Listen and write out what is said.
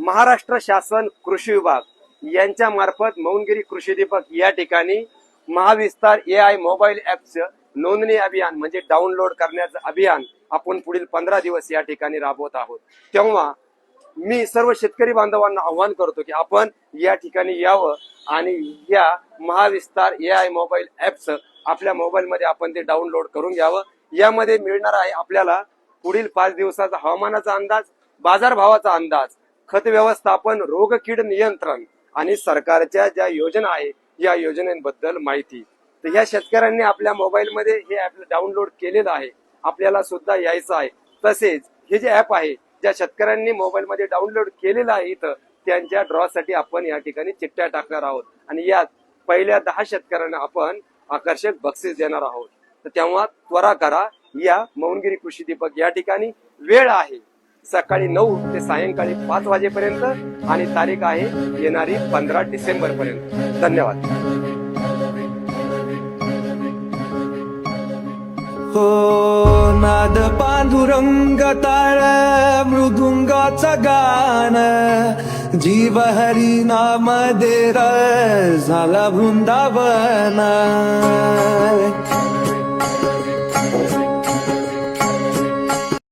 महाराष्ट्र शासन कृषी विभाग यांच्या मार्फत मौनगिरी कृषी दीपक या ठिकाणी महाविस्तार AI मोबाईल ऍपचं नोंदणी अभियान म्हणजे डाउनलोड करण्याचं अभियान आपण पुढील 15 दिवस या ठिकाणी राबवत आहोत। तेव्हा मी सर्व शेतकरी बांधवांना आवाहन करतो की आपण या ठिकाणी यावं आणि या महाविस्तार AI मोबाईल ऍपचं आपल्या मोबाईलमध्ये आपण ते डाउनलोड करून घ्यावं। यामध्ये मिळणार आहे आपल्याला पुढील 5 दिवसाचा हवामानाचा अंदाज, बाजारभावाचा अंदाज, खत व्यवस्थापन, रोग कीड नियंत्रण आणि सरकारच्या ज्या योजना आहे या योजनेबद्दल माहिती। तर या शेतकऱ्यांनी आपल्या मोबाईलमध्ये हे ऍप डाउनलोड केलेलं आहे, आपल्याला सुद्धा यायचं आहे। तसेच हे जे ऍप आहे ज्या शेतकऱ्यांनी मोबाईलमध्ये डाउनलोड केलेलं आहे इथं त्यांच्या ड्रॉ साठी आपण या ठिकाणी चिठ्ठ्या टाकणार आहोत आणि यात पहिल्या 10 शेतकऱ्यांना आपण आकर्षक बक्षीस देणार आहोत। तर तेव्हा त्वरा करा, या मौनगिरी कृषी दीपक या ठिकाणी वेळ आहे सकाळी 9 ते सायंकाळी 5 वाजेपर्यंत आणि तारीख आहे येणारी 15 डिसेंबर पर्यंत। धन्यवाद। हो नाद पांडुरंग ताळ मृदुंगाचं गान, जीव हरी नाम दे झाला वृंदावन।